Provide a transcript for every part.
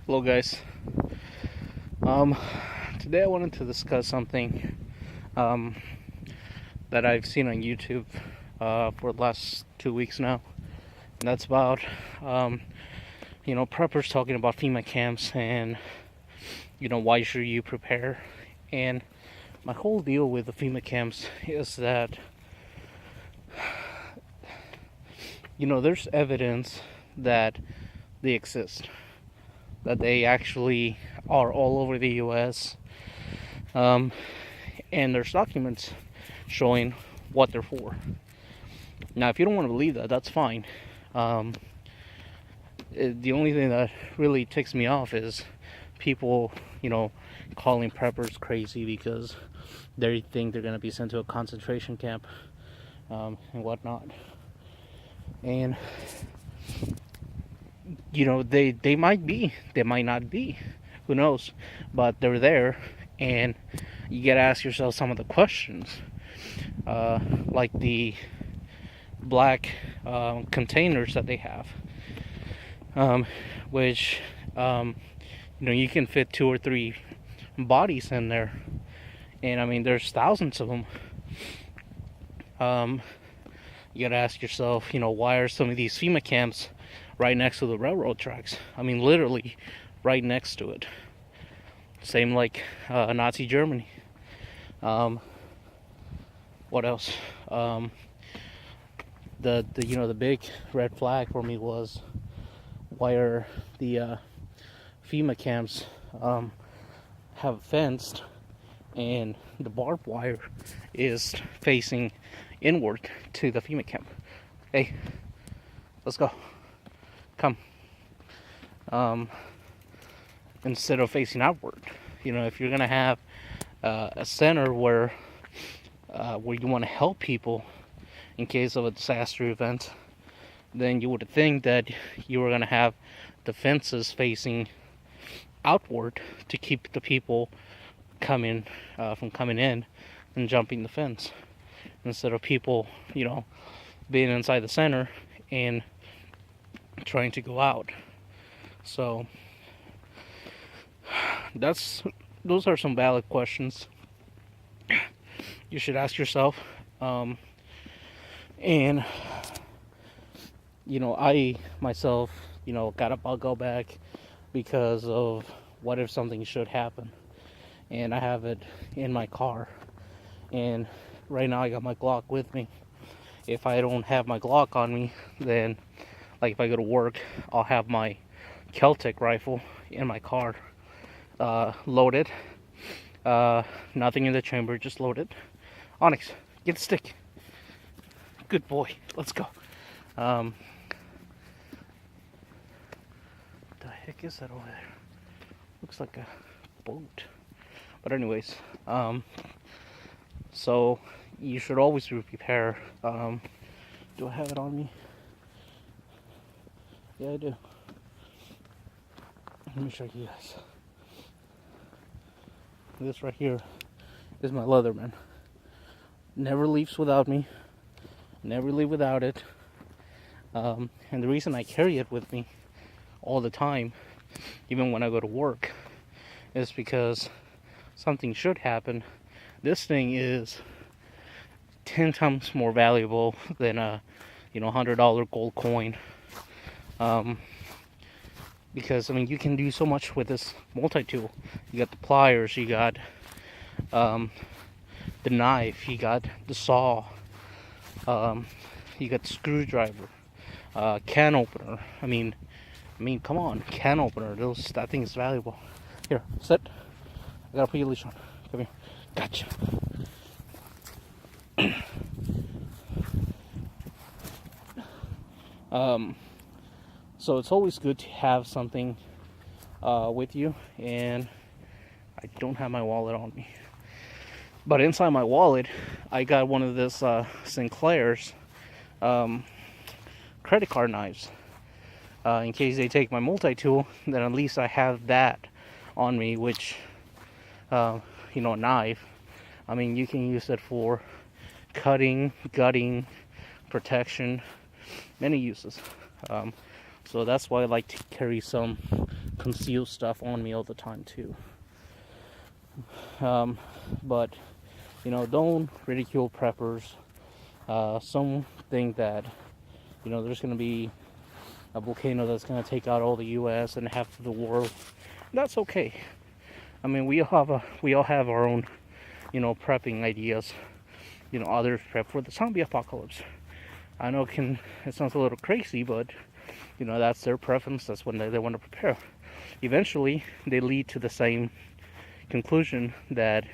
Hello guys. Um, Today I wanted to discuss something um, that I've seen on YouTube for the last 2 weeks now. And that's about preppers talking about FEMA camps and why should you prepare. And my whole deal with the FEMA camps is that there's evidence that they exist, that they actually are all over the U.S. And there's documents showing what they're for. Now, if you don't want to believe that, that's fine. The only thing that really ticks me off is people, calling preppers crazy because they think they're going to be sent to a concentration camp and whatnot. And they might be, they might not be, who knows, but they're there, and you gotta ask yourself some of the questions, like the black containers that they have, which you can fit 2 or 3 bodies in there, and I mean there's thousands of them. You gotta ask yourself, why are some of these FEMA camps right next to the railroad tracks? I mean, literally right next to it. Same like Nazi Germany. What else? The big red flag for me was, why are the FEMA camps have fenced and the barbed wire is facing inward to the FEMA camp? Hey, let's go. Come. Instead of facing outward. If you're gonna have a center where you want to help people in case of a disaster event, then you would think that you were gonna have the fences facing outward to keep the people from coming in and jumping the fence, instead of people being inside the center and trying to go out. So those are some valid questions you should ask yourself. And I myself got a bug back because of what if something should happen, and I have it in my car, and right now I got my Glock with me. If I don't have my Glock on me, then like if I go to work, I'll have my Celtic rifle in my car, loaded. Nothing in the chamber, just loaded. Onyx, get the stick. Good boy. Let's go. What the heck is that over there? Looks like a boat. But anyways, so you should always be prepared. Do I have it on me? Yeah, I do. Let me show you guys. This right here is my Leatherman. Never leaves without me. Never leave without it. And the reason I carry it with me all the time, even when I go to work, is because something should happen. This thing is 10 times more valuable than a $100 gold coin. Because you can do so much with this multi-tool. You got the pliers, you got the knife, you got the saw, you got the screwdriver, can opener. I mean, come on, can opener. That thing is valuable. Here, sit. I gotta put your leash on. Come here. Gotcha. So it's always good to have something with you, and I don't have my wallet on me. But inside my wallet, I got one of this Sinclair's credit card knives. In case they take my multi-tool, then at least I have that on me, which, a knife. You can use it for cutting, gutting, protection, many uses. So that's why I like to carry some conceal stuff on me all the time too. But don't ridicule preppers. Some think that there's going to be a volcano that's going to take out all the U.S. and half of the world. That's okay. I mean, we all have our own prepping ideas. Others prep for the zombie apocalypse. I know it sounds a little crazy, but that's their preference. That's when they want to prepare. Eventually, they lead to the same conclusion that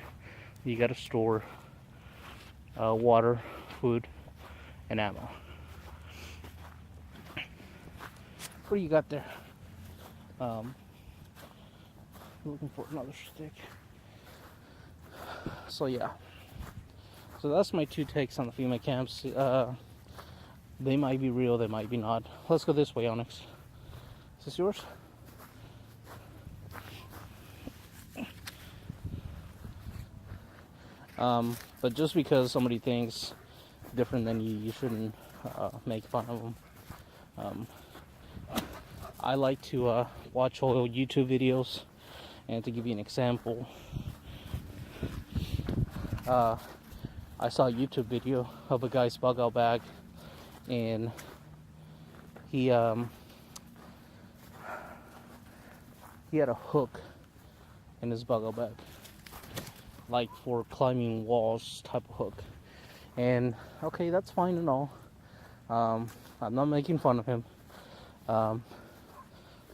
you got to store water, food, and ammo. What do you got there? Looking for another stick. So yeah. So that's my 2 takes on the FEMA camps. They might be real, they might be not. Let's go this way, Onyx. Is this yours? But just because somebody thinks different than you shouldn't make fun of them. I like to watch all YouTube videos, and to give you an example, I saw a YouTube video of a guy's bug out bag, and he had a hook in his bug out bag, like for climbing walls type of hook. And okay, that's fine and all. I'm not making fun of him.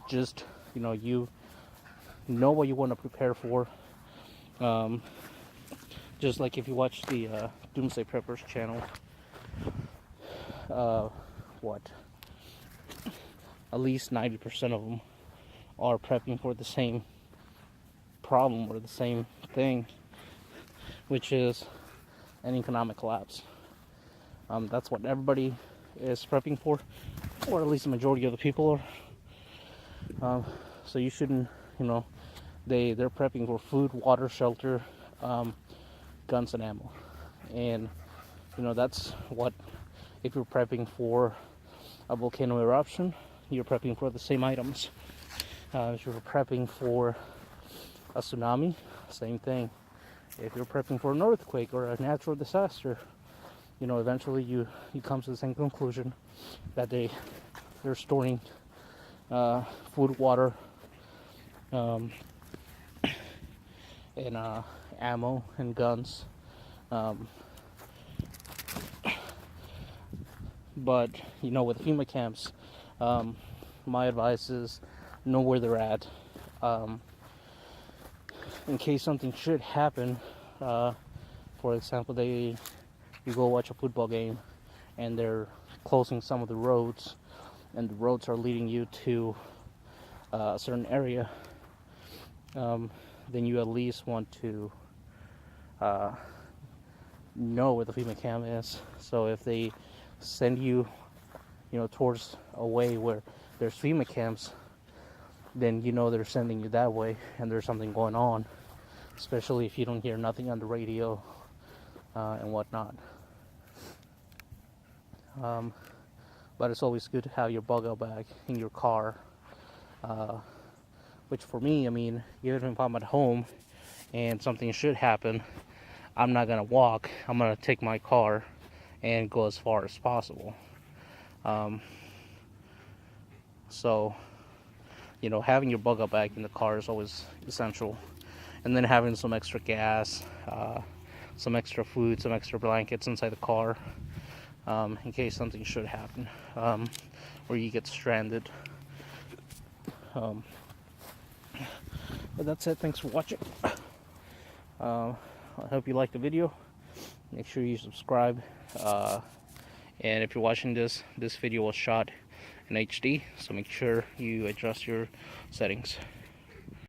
Just you know what you want to prepare for. Just like if you watch the Doomsday Preppers channel, at least 90% of them are prepping for the same problem or the same thing, which is an economic collapse. That's what everybody is prepping for, or at least the majority of the people are. So you shouldn't, they're prepping for food, water, shelter, guns, and ammo. And that's what, if you're prepping for a volcano eruption, you're prepping for the same items. If you're prepping for a tsunami, same thing. If you're prepping for an earthquake or a natural disaster, eventually you come to the same conclusion that they're storing food, water, and ammo and guns. But with FEMA camps, my advice is know where they're at. In case something should happen, for example, you go watch a football game and they're closing some of the roads, and the roads are leading you to a certain area, then you at least want to know where the FEMA camp is. So if they send you, towards a way where there's FEMA camps, then they're sending you that way and there's something going on, especially if you don't hear nothing on the radio and whatnot. But it's always good to have your bug out bag in your car, which for me, even if I'm at home and something should happen, I'm not gonna walk. I'm gonna take my car and go as far as possible. So having your bug out bag in the car is always essential, and then having some extra gas, some extra food, some extra blankets inside the car, in case something should happen, or you get stranded. But that's it. Thanks for watching. I hope you liked the video. Make sure you subscribe, and if you're watching this video was shot in HD, so make sure you adjust your settings.